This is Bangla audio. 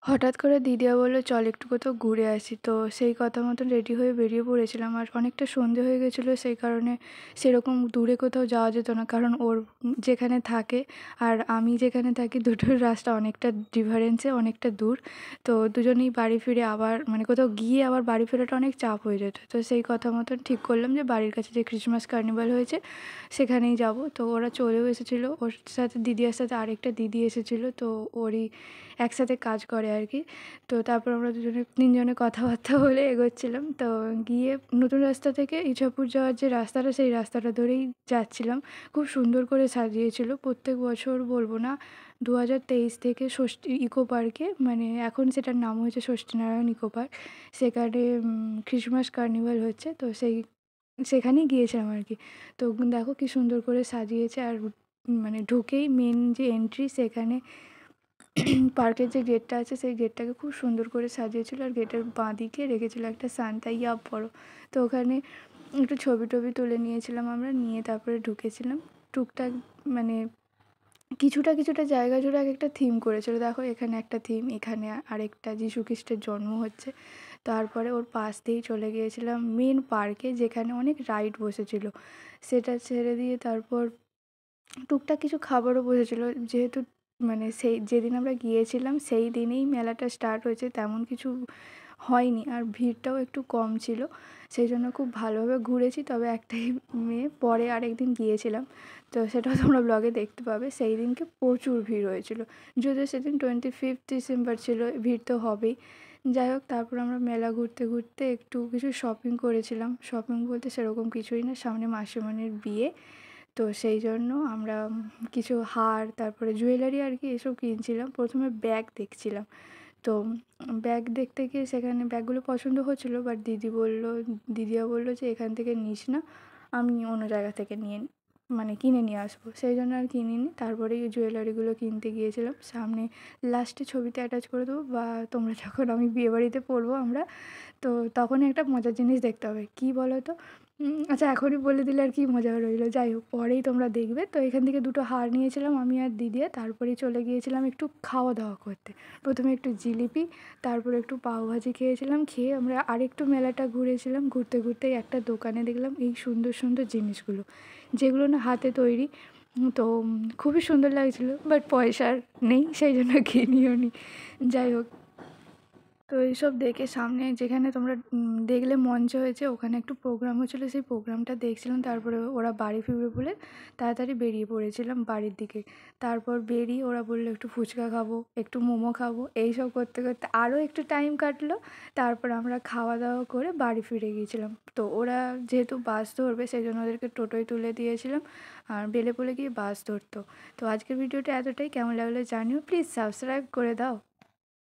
হঠাৎ করে দিদিয়া বলল, "চল একটু কোথাও ঘুরে আসি।" তো সেই কথা মতন রেডি হয়ে বেরিয়ে পড়েছিলাম। আর অনেকটা সন্ধে হয়ে গেছিলো, সেই কারণে সেরকম দূরে কোথাও যাওয়া যেত না। কারণ ওর যেখানে থাকে আর আমি যেখানে থাকি দুটোর রাস্তা অনেকটা ডিফারেন্সে, অনেকটা দূর। তো দুজনেই বাড়ি ফিরে আবার কোথাও গিয়ে আবার বাড়ি ফেরাটা অনেক চাপ হয়ে যেত। তো সেই কথা মতন ঠিক করলাম যে বাড়ির কাছে যে ক্রিসমাস কার্নিভাল হয়েছে সেখানেই যাব। তো ওরা চলেও এসেছিলো, ওর সাথে দিদিয়ার সাথে আরেকটা দিদি এসেছিলো। তো ওরই একসাথে কাজ করে আর কি। তো তারপর আমরা দুজনে তিনজনে কথাবার্তা বলে এগোচ্ছিলাম। তো গিয়ে নতুন রাস্তা থেকে ইছাপুর যাওয়ার যে রাস্তাটা, সেই রাস্তাটা ধরেই যাচ্ছিলাম। খুব সুন্দর করে সাজিয়েছিল। প্রত্যেক বছর বলবো না, 2023 থেকে ষষ্ঠী ইকো পার্কে, এখন সেটার নাম হয়েছে ষষ্ঠীনারায়ণ ইকো পার্ক। সেখানে ক্রিসমাস কার্নিভাল হচ্ছে। তো সেখানেই গিয়েছিলাম আর কি। তো দেখো কী সুন্দর করে সাজিয়েছে। আর ঢুকেই মেন যে এন্ট্রি, সেখানে পার্কের যে গেটটা আছে সেই গেটটাকে খুব সুন্দর করে সাজিয়েছিল। আর গেটের বাঁদিকে রেখেছিল একটা সান্তা ইয়া বড়। তো ওখানে একটু ছবি টবি তুলে নিয়েছিলাম আমরা, নিয়ে তারপরে ঢুকেছিলাম। টুকটাক মানে কিছুটা কিছুটা জায়গা জুড়ে এক একটা থিম করেছিল। দেখো এখানে একটা থিম, এখানে আরেকটা যীশু খ্রিস্টের জন্ম হচ্ছে। তারপরে ওর পাশ দিয়েই চলে গিয়েছিলাম মেন পার্কে, যেখানে অনেক রাইড বসেছিল। সেটা ছেড়ে দিয়ে তারপর টুকটাক কিছু খাবারও বসেছিল। যেহেতু সেই যেদিন আমরা গিয়েছিলাম সেই দিনেই মেলাটা স্টার্ট হয়েছে, তেমন কিছু হয়নি। আর ভিড়টাও একটু কম ছিল, সেই জন্য খুব ভালোভাবে ঘুরেছি। তবে একটাই পরে আরেকদিন গিয়েছিলাম, তো সেটাও তোমরা ব্লগে দেখতে পাবে। সেই দিনকে প্রচুর ভিড় হয়েছিল, যদিও সেদিন 25 ডিসেম্বর ছিল, ভিড় তো হবেই। যাই হোক, তারপর আমরা মেলা ঘুরতে ঘুরতে একটু কিছু শপিং করেছিলাম। শপিং বলতে সেরকম কিছুই না, সামনে মাসিমণির বিয়ে, তো সেই জন্য আমরা কিছু হার, তারপরে জুয়েলারি আর কি এসব কিনছিলাম। প্রথমে ব্যাগ দেখছিলাম। তো ব্যাগ দেখতে গিয়ে সেখানে ব্যাগগুলো পছন্দ হচ্ছিলো, বাট দিদিয়া বললো যে এখান থেকে নিস না, আমি অন্য জায়গা থেকে কিনে নিয়ে আসবো। সেই জন্য আর কিনিনি। তারপরে এই জুয়েলারিগুলো কিনতে গিয়েছিলাম। সামনে লাস্টে ছবিতে অ্যাটাচ করে দেবো, বা তোমরা যখন আমি বিয়েবাড়িতে পরবো আমরা, তো তখনই একটা মজার জিনিস দেখতে হবে। কী বলো তো? আচ্ছা, এখনই বলে দিলে আর কি মজা রইলো। যাই হোক, পরেই তোমরা দেখবে। তো এখান থেকে দুটো হার নিয়েছিলাম আমি আর দিদিয়া। তারপরেই চলে গিয়েছিলাম একটু খাওয়া দাওয়া করতে। প্রথমে একটু জিলিপি, তারপরে একটু পাওভাজি খেয়েছিলাম। খেয়ে আমরা আরেকটু মেলাটা ঘুরেছিলাম। ঘুরতে ঘুরতেই একটা দোকানে দেখলাম এই সুন্দর সুন্দর জিনিসগুলো, যেগুলো না হাতে তৈরি। তো খুবই সুন্দর লাগছিলো, বাট পয়সা আর নেই, সেই জন্য কিনিও নি। যাই হোক, তো এইসব দেখে সামনে যেখানে তোমরা দেখলে মঞ্চ হয়েছে, ওখানে একটু প্রোগ্রাম হচ্ছিলো, সেই প্রোগ্রামটা দেখছিলাম। তারপরে ওরা বাড়ি ফিরবে বলে তাড়াতাড়ি বেরিয়ে পড়েছিলাম বাড়ির দিকে। তারপর বেরিয়ে ওরা বললো একটু ফুচকা খাবো, একটু মোমো খাবো। এইসব করতে করতে আরও একটু টাইম কাটলো। তারপর আমরা খাওয়া দাওয়া করে বাড়ি ফিরে গিয়েছিলাম। তো ওরা যেহেতু বাস ধরবে, সেই জন্য ওদেরকে টোটোয় তুলে দিয়েছিলাম, আর বেলেপোলে গিয়ে বাস ধরতো। তো আজকের ভিডিওটা এতটাই। কেমন লাগলো জানিও, প্লিজ সাবস্ক্রাইব করে দাও।